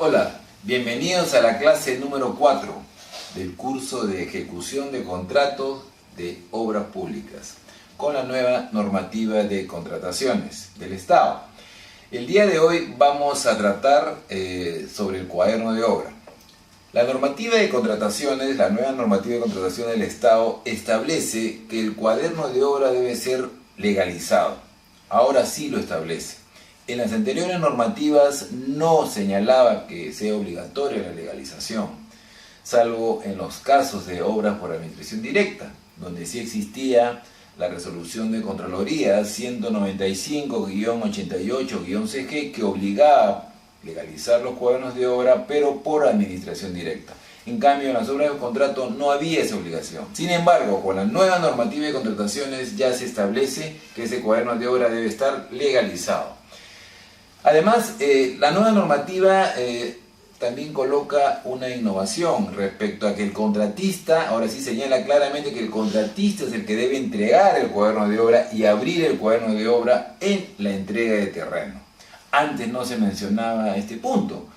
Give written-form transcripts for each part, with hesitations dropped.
Hola, bienvenidos a la clase número 4 del curso de ejecución de contratos de obras públicas con la nueva normativa de contrataciones del Estado. El día de hoy vamos a tratar sobre el cuaderno de obra. La normativa de contrataciones, la nueva normativa de contratación del Estado establece que el cuaderno de obra debe ser legalizado. Ahora sí lo establece. En las anteriores normativas no señalaba que sea obligatoria la legalización, salvo en los casos de obras por administración directa, donde sí existía la resolución de Contraloría 195-88-CG que obligaba a legalizar los cuadernos de obra, pero por administración directa. En cambio, en las obras de contrato no había esa obligación. Sin embargo, con la nueva normativa de contrataciones ya se establece que ese cuaderno de obra debe estar legalizado. Además, la nueva normativa también coloca una innovación respecto a que el contratista, ahora sí señala claramente que el contratista es el que debe entregar el cuaderno de obra y abrir el cuaderno de obra en la entrega de terreno. Antes no se mencionaba este punto,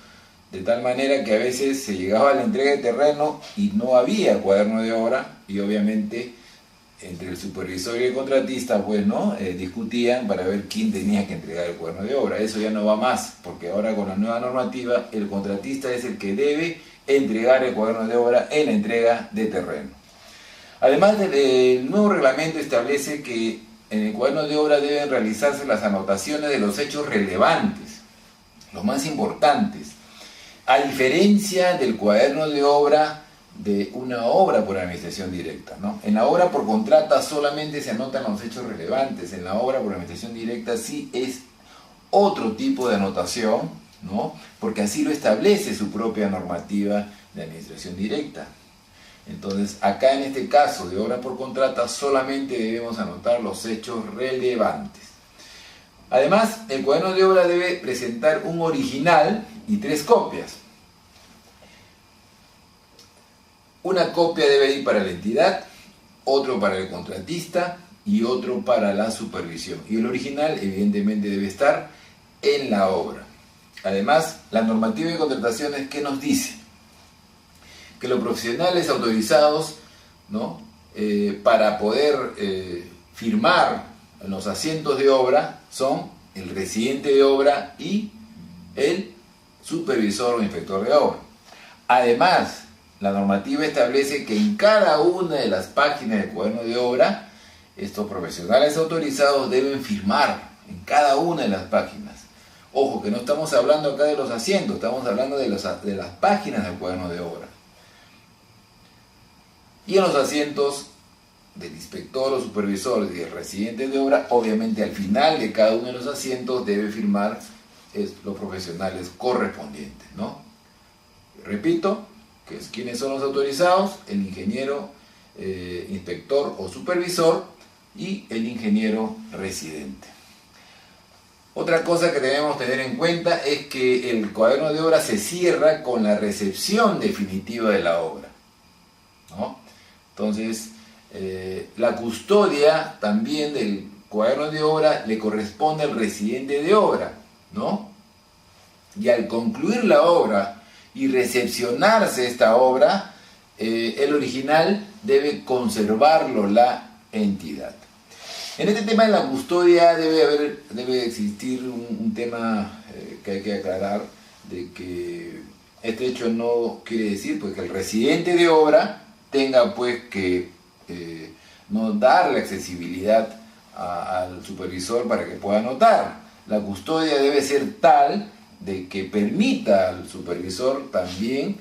de tal manera que a veces se llegaba a la entrega de terreno y no había cuaderno de obra y obviamente entre el supervisor y el contratista discutían para ver quién tenía que entregar el cuaderno de obra. Eso ya no va más, porque ahora con la nueva normativa el contratista es el que debe entregar el cuaderno de obra en la entrega de terreno. Además, el nuevo reglamento establece que en el cuaderno de obra deben realizarse las anotaciones de los hechos relevantes, los más importantes, a diferencia del cuaderno de obra de una obra por administración directa, ¿no? En la obra por contrata solamente se anotan los hechos relevantes, en la obra por administración directa sí es otro tipo de anotación, ¿no? Porque así lo establece su propia normativa de administración directa. Entonces, acá en este caso de obra por contrata solamente debemos anotar los hechos relevantes. Además, el cuaderno de obra debe presentar un original y 3 copias. Una copia debe ir para la entidad, otro para el contratista y otro para la supervisión. Y el original evidentemente debe estar en la obra. Además, la normativa de contrataciones, ¿qué nos dice? Que los profesionales autorizados, ¿no? Para poder firmar en los asientos de obra son el residente de obra y el supervisor o inspector de obra. Además, la normativa establece que en cada una de las páginas del cuaderno de obra, estos profesionales autorizados deben firmar en cada una de las páginas. Ojo, que no estamos hablando acá de los asientos, estamos hablando de las páginas del cuaderno de obra. Y en los asientos del inspector o supervisor y del residente de obra, obviamente al final de cada uno de los asientos debe firmar los profesionales correspondientes, ¿no? Repito, ¿quiénes son los autorizados? El ingeniero, inspector o supervisor y el ingeniero residente. Otra cosa que debemos tener en cuenta es que el cuaderno de obra se cierra con la recepción definitiva de la obra, ¿no? Entonces, la custodia también del cuaderno de obra le corresponde al residente de obra, ¿no? Y al concluir la obra y recepcionarse esta obra, el original debe conservarlo la entidad. En este tema de la custodia debe existir un tema que hay que aclarar, de que este hecho no quiere decir pues, que el residente de obra tenga pues que no dar la accesibilidad al supervisor para que pueda anotar. La custodia debe ser tal de que permita al supervisor también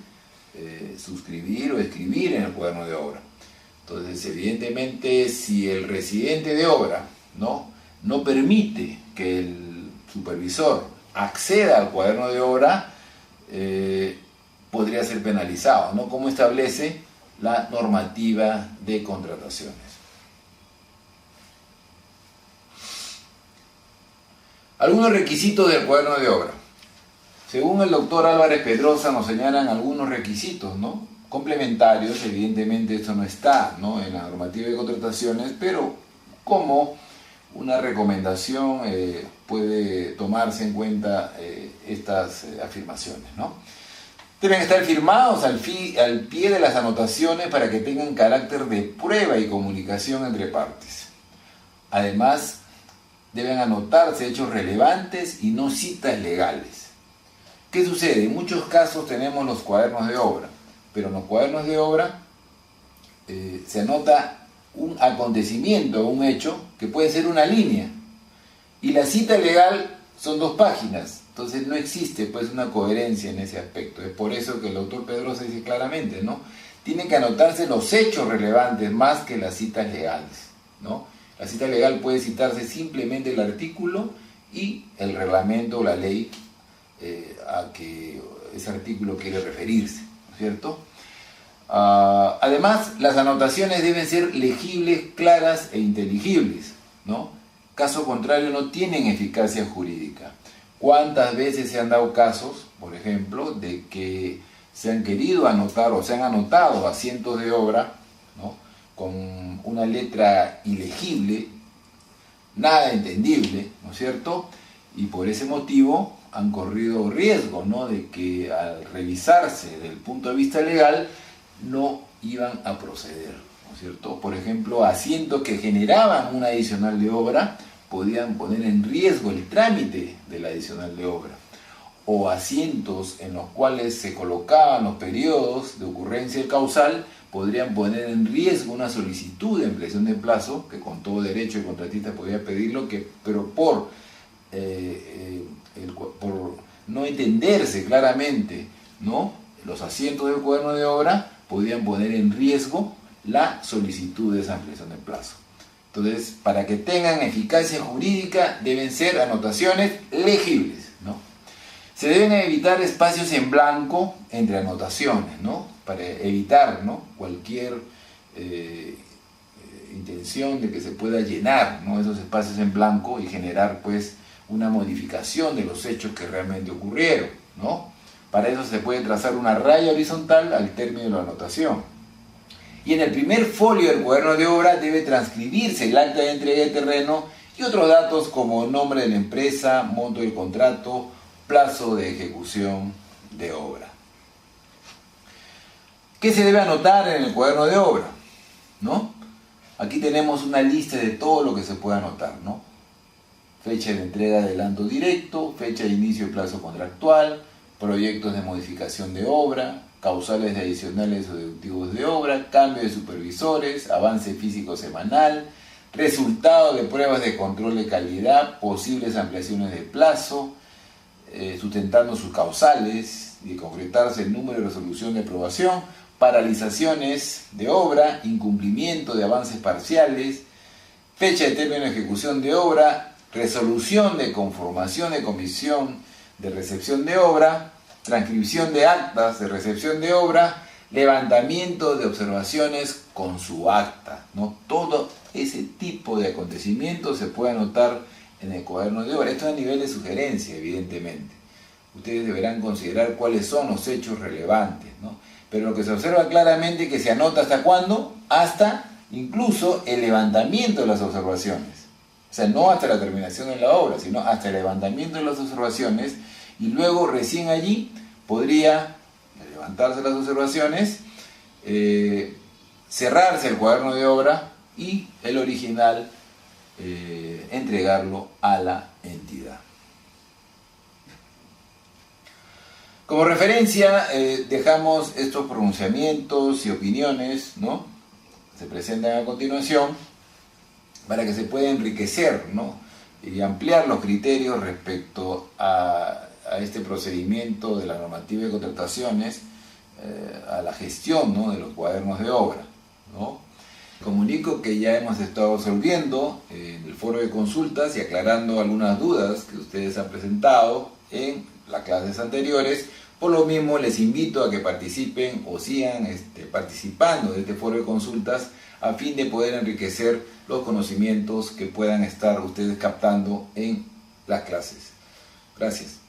suscribir o escribir en el cuaderno de obra. Entonces, evidentemente, si el residente de obra no permite que el supervisor acceda al cuaderno de obra, podría ser penalizado, ¿no? Como establece la normativa de contrataciones. Algunos requisitos del cuaderno de obra. Según el doctor Álvarez Pedrosa nos señalan algunos requisitos, ¿no? Complementarios, evidentemente esto no está, ¿no? En la normativa de contrataciones, pero como una recomendación puede tomarse en cuenta estas afirmaciones, ¿no? Deben estar firmados al pie de las anotaciones para que tengan carácter de prueba y comunicación entre partes. Además, deben anotarse hechos relevantes y no citas legales. ¿Qué sucede? En muchos casos tenemos los cuadernos de obra, pero en los cuadernos de obra se anota un acontecimiento, un hecho, que puede ser una línea, y la cita legal son 2 páginas, entonces no existe pues una coherencia en ese aspecto. Es por eso que el autor Pedrosa dice claramente, ¿no? Tienen que anotarse los hechos relevantes más que las citas legales, ¿no? La cita legal puede citarse simplemente el artículo y el reglamento o la ley a que ese artículo quiere referirse, ¿no es cierto? Además, las anotaciones deben ser legibles, claras e inteligibles, ¿no? Caso contrario, no tienen eficacia jurídica. ¿Cuántas veces se han dado casos, por ejemplo, de que se han querido anotar o se han anotado asientos de obra, ¿no?, con una letra ilegible, nada entendible, ¿no es cierto? Y por ese motivo han corrido riesgo, ¿no?, de que al revisarse desde el punto de vista legal no iban a proceder, ¿no es cierto? Por ejemplo, asientos que generaban una adicional de obra podían poner en riesgo el trámite de la adicional de obra, o asientos en los cuales se colocaban los periodos de ocurrencia del causal podrían poner en riesgo una solicitud de ampliación de plazo, que con todo derecho el contratista podía pedirlo, pero por no entenderse claramente, ¿no?, los asientos del cuaderno de obra, podían poner en riesgo la solicitud de esa ampliación de plazo. Entonces, para que tengan eficacia jurídica, deben ser anotaciones legibles, ¿no? Se deben evitar espacios en blanco entre anotaciones, ¿no?, para evitar, ¿no?, cualquier intención de que se pueda llenar, ¿no?, esos espacios en blanco y generar pues una modificación de los hechos que realmente ocurrieron, ¿no? Para eso se puede trazar una raya horizontal al término de la anotación. Y en el primer folio del cuaderno de obra debe transcribirse el acta de entrega de terreno y otros datos como nombre de la empresa, monto del contrato, plazo de ejecución de obra. ¿Qué se debe anotar en el cuaderno de obra?, ¿no? Aquí tenemos una lista de todo lo que se puede anotar, ¿no? Fecha de entrega de adelanto directo, fecha de inicio de plazo contractual, proyectos de modificación de obra, causales de adicionales o deductivos de obra, cambio de supervisores, avance físico semanal, resultado de pruebas de control de calidad, posibles ampliaciones de plazo, sustentando sus causales y de concretarse el número de resolución de aprobación, paralizaciones de obra, incumplimiento de avances parciales, fecha de término de ejecución de obra, resolución de conformación de comisión de recepción de obra, transcripción de actas de recepción de obra, levantamiento de observaciones con su acta, ¿no? Todo ese tipo de acontecimientos se puede anotar en el cuaderno de obra. Esto a nivel de sugerencia, evidentemente. Ustedes deberán considerar cuáles son los hechos relevantes, ¿no? Pero lo que se observa claramente es que se anota hasta cuándo, hasta incluso el levantamiento de las observaciones. O sea, no hasta la terminación de la obra, sino hasta el levantamiento de las observaciones, y luego recién allí podría levantarse las observaciones, cerrarse el cuaderno de obra y el original entregarlo a la entidad. Como referencia dejamos estos pronunciamientos y opiniones, ¿no?, se presentan a continuación para que se pueda enriquecer, ¿no?, y ampliar los criterios respecto a este procedimiento de la normativa de contrataciones, a la gestión, ¿no?, de los cuadernos de obra, ¿no? Comunico que ya hemos estado resolviendo en el foro de consultas y aclarando algunas dudas que ustedes han presentado en las clases anteriores. Por lo mismo les invito a que participen o sigan participando de este foro de consultas a fin de poder enriquecer los conocimientos que puedan estar ustedes captando en las clases. Gracias.